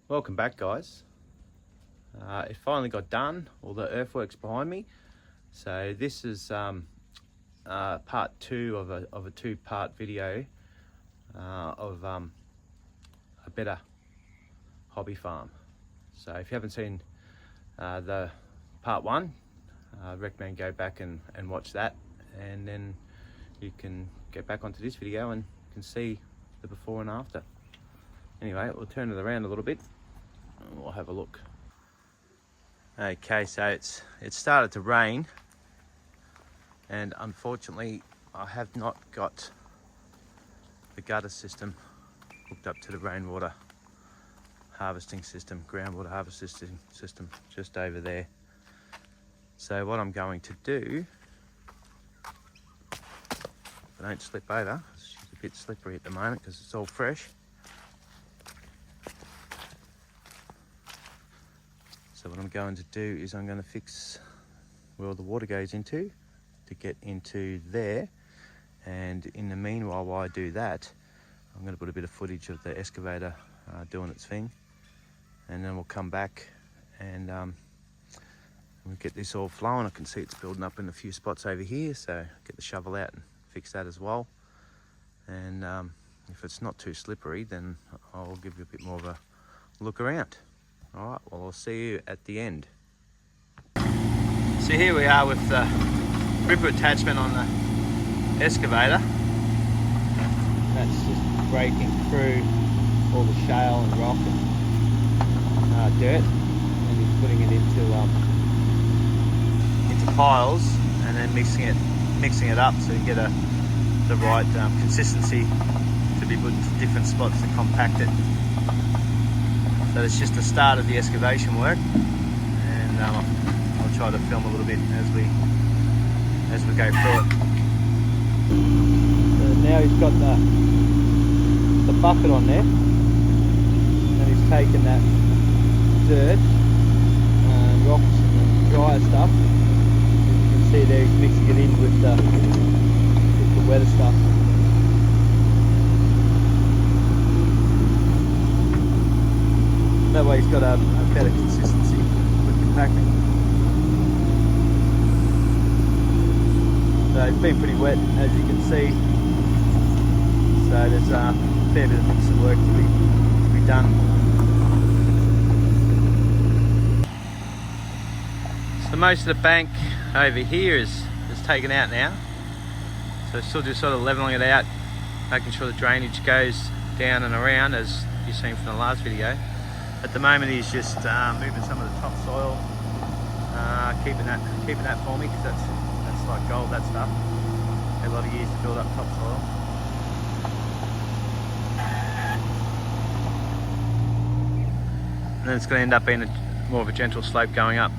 Welcome back, guys. It finally got done, all the earthworks behind me. So this is part two of a two-part video of a better hobby farm. So if you haven't seen the part one, I recommend go back and watch that, and then you can get back onto this video and you can see the before and after. Anyway, we'll turn it around a little bit and we'll have a look. Okay, so it started to rain, and unfortunately I have not got the gutter system hooked up to the rainwater harvesting system, groundwater harvesting system just over there. So what I'm going to do, if I don't slip over, it's a bit slippery at the moment because it's all fresh. So what I'm going to do is I'm going to fix where all the water goes into to get into there, and in the meanwhile while I do that, I'm going to put a bit of footage of the excavator doing its thing, and then we'll come back and we'll get this all flowing. I can see it's building up in a few spots over here, so get the shovel out and fix that as well. And if it's not too slippery, then I'll give you a bit more of a look around. Alright, well, I'll see you at the end. So here we are with the ripper attachment on the excavator. That's just breaking through all the shale and rock and dirt, and he's putting it into piles and then mixing it up so you get the right consistency to be put into different spots to compact it. So it's just the start of the excavation work, and I'll try to film a little bit as we go through it. So now he's got the bucket on there, and he's taken that dirt and rocks and the drier stuff. As you can see there, he's mixing it in with the wetter stuff. That way he's got a better consistency with compacting. So it's been pretty wet, as you can see. So there's a fair bit of mixing work to be done. So most of the bank over here is taken out now. So still just sort of levelling it out, making sure the drainage goes down and around, as you've seen from the last video. At the moment he's just moving some of the topsoil, keeping that for me, because that's like gold, that stuff. A lot of years to build up topsoil. And then it's going to end up being more of a gentle slope going up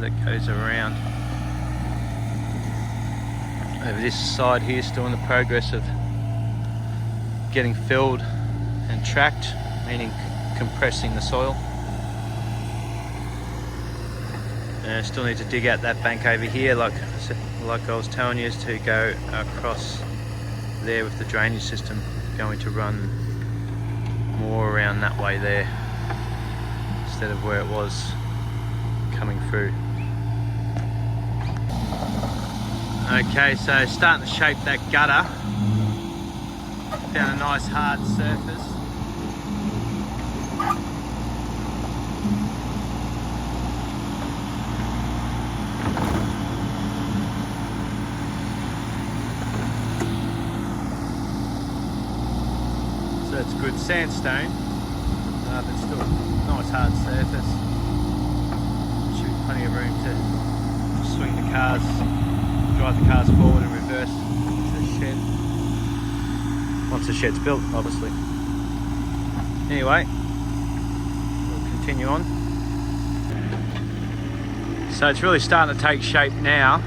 that goes around. Over this side here, still in the progress of getting filled and tracked, meaning compressing the soil. And I still need to dig out that bank over here, like I was telling you, is to go across there with the drainage system going to run more around that way there instead of where it was coming through. Okay, so starting to shape that gutter. Found a nice hard surface. So it's good sandstone, but still nice hard surface. Should be plenty of room to swing the cars, drive the cars forward and reverse to the shed. Once the shed's built, obviously. Anyway, we'll continue on. So it's really starting to take shape now.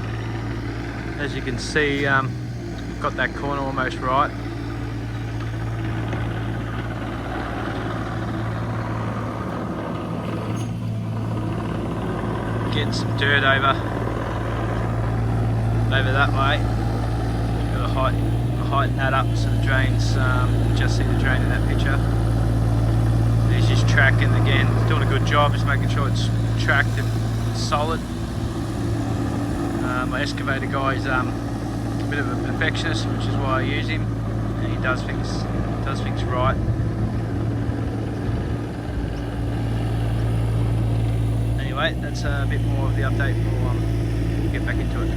As you can see, got that corner almost right. Getting some dirt over that way. Got to heighten that up so the drains, just see the drain in that picture. He's just track, and again, it's doing a good job, just making sure it's tracked and solid. My excavator guy is a bit of a perfectionist, which is why I use him, and he does things right. Anyway, that's a bit more of the update. We'll get back into it.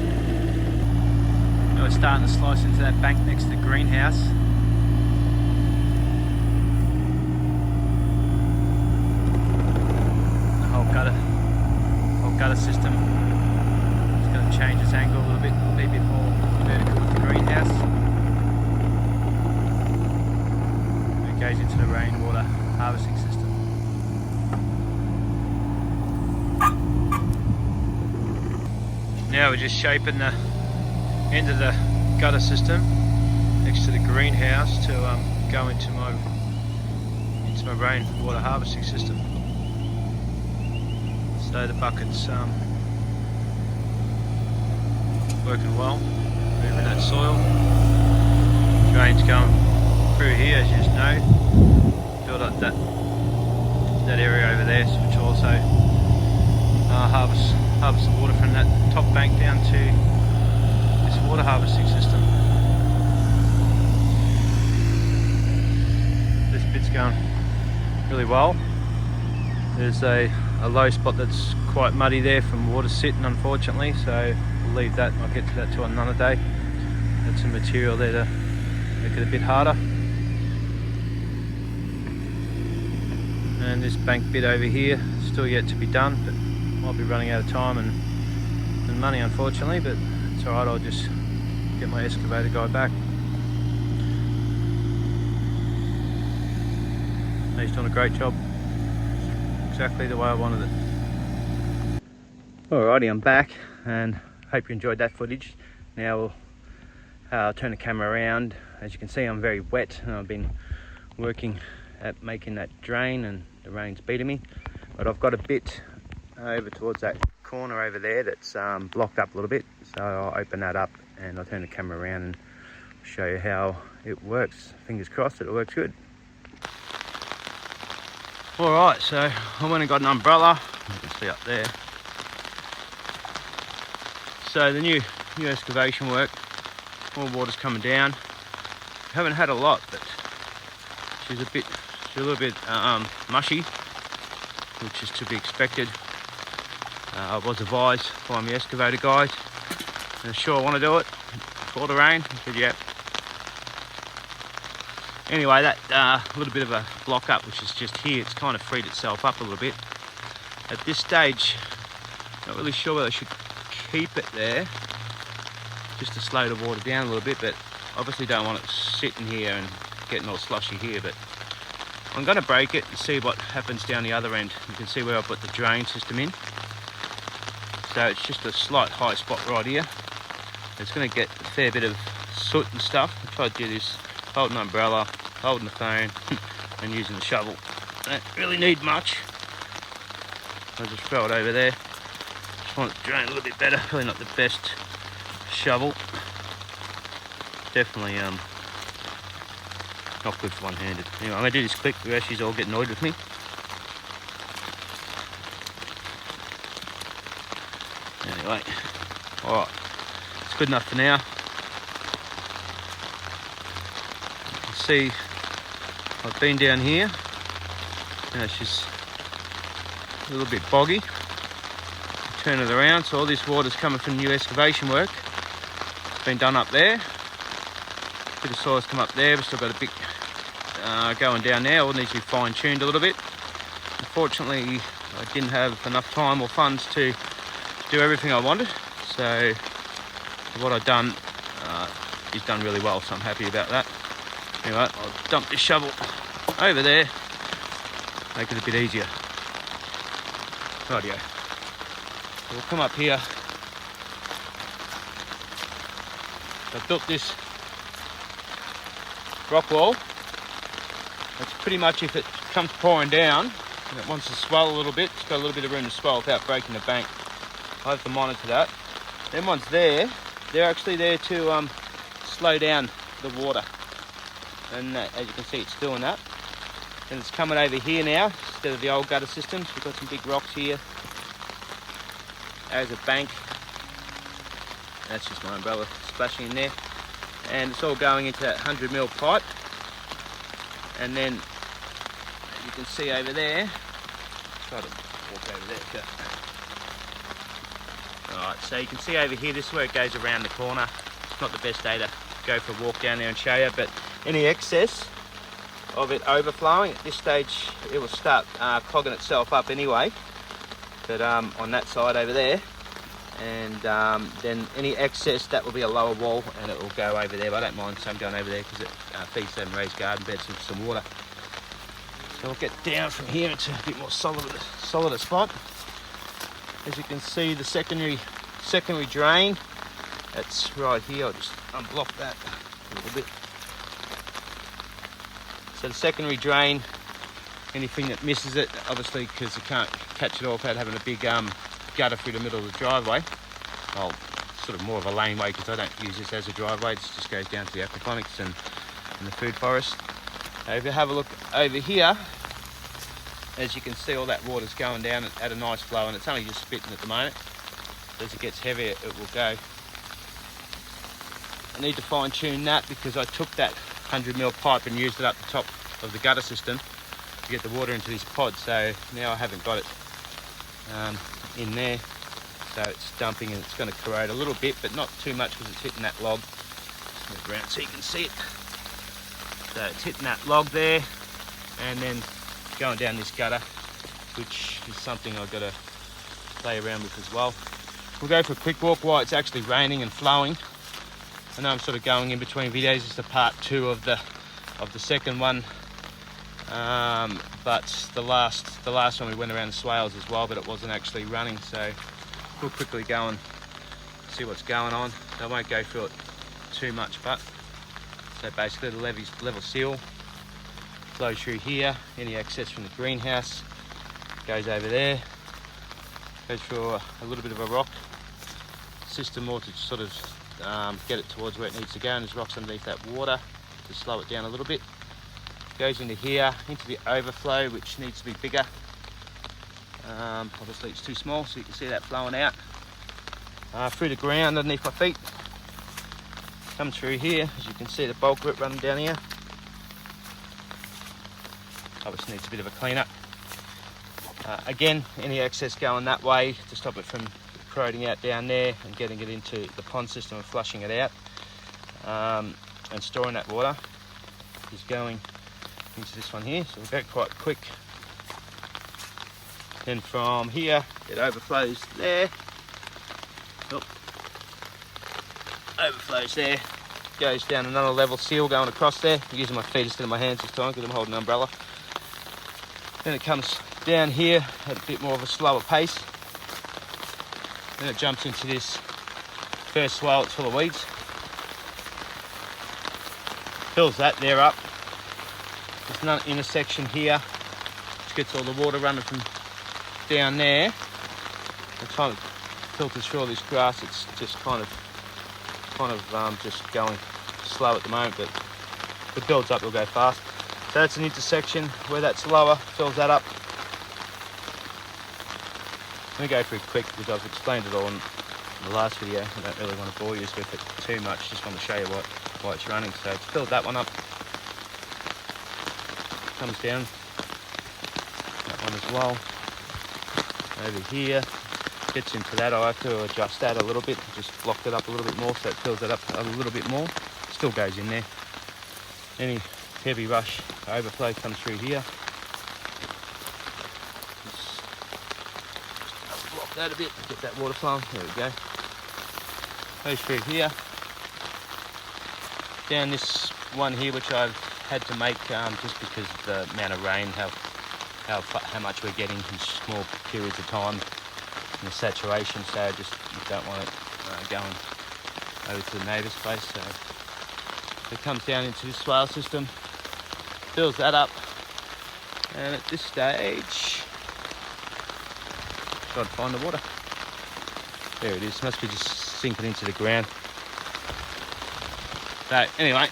Now we're starting to slice into that bank next to the greenhouse. The whole gutter system is going to change its angle a little bit, be a bit more vertical with the greenhouse. It goes into the rainwater harvesting system. Now we're just shaping the end of the gutter system next to the greenhouse to go into my rainwater harvesting system. So the bucket's working well, moving that soil. Drain's going through here, as you just know. Build up that area over there, which will also harvest the water from that top bank down to this water harvesting system. This bit's going really well. There's a low spot that's quite muddy there from water sitting, unfortunately, so we'll leave that. I'll get to that to another day. Add some material there to make it a bit harder. And this bank bit over here, still yet to be done, but might be running out of time and money, unfortunately, but it's alright. I'll just get my excavator guy back. He's done a great job, exactly the way I wanted it. Alrighty, I'm back and hope you enjoyed that footage. Now I'll turn the camera around. As you can see, I'm very wet and I've been working at making that drain and the rain's beating me, but I've got a bit over towards that corner over there that's blocked up a little bit, so I'll open that up and I'll turn the camera around and show you how it works. Fingers crossed that it works good. Alright, so I went and got an umbrella, you can see up there. So the new excavation work, all water's coming down. Haven't had a lot, but she's a little bit mushy, which is to be expected. I was advised by my excavator guys, and sure I want to do it before the rain. I said, yeah. Anyway, that little bit of a block up, which is just here, it's kind of freed itself up a little bit. At this stage, not really sure whether I should keep it there, just to slow the water down a little bit, but obviously don't want it sitting here and getting all slushy here. But I'm going to break it and see what happens down the other end. You can see where I put the drain system in. So it's just a slight high spot right here. It's going to get a fair bit of soot and stuff. I tried to do this holding an umbrella, holding the phone and using the shovel. Don't really need much. I just throw it over there. Just want it to drain a little bit better. Probably not the best shovel. Definitely not good for one-handed. Anyway, I'm going to do this quick. The rest of you all get annoyed with me. Anyway, alright, it's good enough for now. You can see I've been down here. Now she's a little bit boggy. Turn it around, so all this water's coming from new excavation work. It's been done up there. A bit of soil's come up there. We've still got a bit going down there. All needs to be fine-tuned a little bit. Unfortunately, I didn't have enough time or funds to do everything I wanted, so what I've done is done really well, so I'm happy about that. Anyway, I'll dump this shovel over there, make it a bit easier. Rightio. So we'll come up here. I've built this rock wall. It's pretty much, if it comes pouring down and it wants to swell a little bit, it's got a little bit of room to swell without breaking the bank. I have to monitor that. Them ones there, they're actually there to slow down the water, and as you can see, it's doing that. And it's coming over here now instead of the old gutter systems. We've got some big rocks here. There's a bank. That's just my umbrella splashing in there. And it's all going into that 100mm pipe. And then you can see over there, try to walk over there. Alright, so you can see over here, this is where it goes around the corner. It's not the best day to go for a walk down there and show you, but any excess of it overflowing, at this stage it will start clogging itself up anyway, but on that side over there, and then any excess, that will be a lower wall and it will go over there. But I don't mind some going over there because it feeds them raised garden beds with some water. So we'll get down from here into a bit more solider spot. As you can see, the secondary drain, that's right here. I'll just unblock that a little bit. So the secondary drain, anything that misses it, obviously because you can't catch it all without having a big gutter through the middle of the driveway. Well, sort of more of a laneway because I don't use this as a driveway. It just goes down to the aquaponics and the food forest. If you have a look over here, as you can see, all that water's going down at a nice flow, and it's only just spitting at the moment. As it gets heavier, it will go. I need to fine tune that because I took that 100mm pipe and used it up the top of the gutter system to get the water into this pod. So now I haven't got it in there, so it's dumping and it's going to corrode a little bit, but not too much because it's hitting that log. Move around so you can see it. So it's hitting that log there and then going down this gutter, which is something I've got to play around with as well. We'll go for a quick walk while it's actually raining and flowing. I know I'm sort of going in between videos. It's the part 2 of the second one, but the last one we went around the Swales as well, but it wasn't actually running. So we'll quickly go and see what's going on. I won't go through it too much, but so basically the level seal flows through here. Any excess from the greenhouse goes over there, goes through a little bit of a rock system more to sort of get it towards where it needs to go, and there's rocks underneath that water to slow it down a little bit. Goes into here, into the overflow, which needs to be bigger. Obviously it's too small, so you can see that flowing out through the ground underneath my feet. Comes through here, as you can see the bulk of it running down here. Obviously needs a bit of a clean up. Again, any excess going that way to stop it from corroding out down there and getting it into the pond system and flushing it out, and storing that water is going into this one here. So we'll go quite quick. Then from here it overflows there. Overflows there, goes down another level seal going across there. I'm using my feet instead of my hands this time because I'm holding an umbrella. Then it comes down here at a bit more of a slower pace. Then it jumps into this first swale. It's full of weeds. Fills that there up. There's another intersection here which gets all the water running from down there. By the time it filters through all this grass, it's just kind of just going slow at the moment, but if it builds up, it'll go fast. So that's an intersection where that's lower, fills that up. Let me go through quick because I've explained it all in the last video. I don't really want to bore you with it too much, just want to show you why it's running. So it's filled that one up. Comes down, that one as well. Over here, gets into that. I have to adjust that a little bit, just blocked it up a little bit more so it fills it up a little bit more. Still goes in there. Any heavy rush overflow comes through here. Just block that a bit, get that water flowing. There we go. Goes through here. Down this one here, which I've had to make just because of the amount of rain, how much we're getting in small periods of time. The saturation, so just you don't want it going over to the neighbour's place. So it comes down into this swale system, fills that up, and at this stage, got to find the water. There it is. Must be just sinking into the ground. So anyway,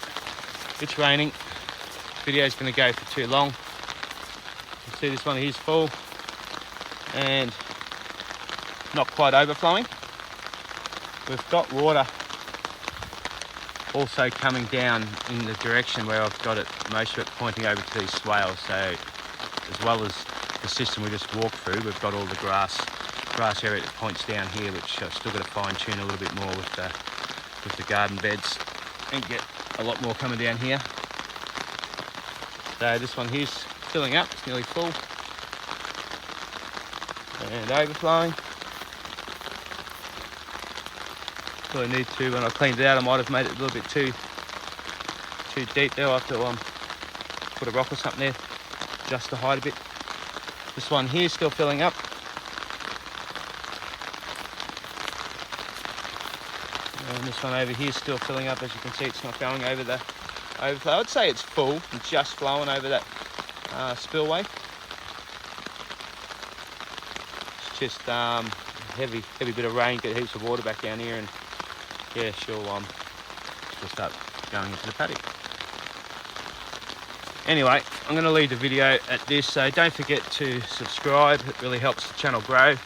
it's raining. Video's going to go for too long. See, this one here's full and not quite overflowing. We've got water also coming down in the direction where I've got it, most of it pointing over to these swales. So as well as the system we just walked through, we've got all the grass area that points down here, which I've still got to fine tune a little bit more with the garden beds and get a lot more coming down here. So this one here's filling up, it's nearly full and overflowing. I need to, when I cleaned it out, I might have made it a little bit too deep there. I'll have to put a rock or something there just to hide a bit. This one here is still filling up. And this one over here is still filling up. As you can see, it's not going over the overflow. I'd say it's full and just flowing over that spillway. It's just heavy bit of rain, get heaps of water back down here, and yeah, she'll start going into the paddock. Anyway, I'm going to leave the video at this, so don't forget to subscribe. It really helps the channel grow.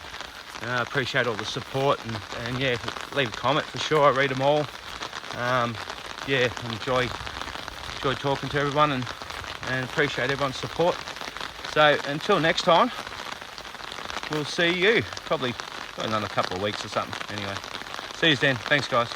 I appreciate all the support, and yeah, leave a comment for sure. I read them all. Yeah, enjoy talking to everyone, and appreciate everyone's support. So until next time, we'll see you probably another couple of weeks or something. Anyway, see you then. Thanks, guys.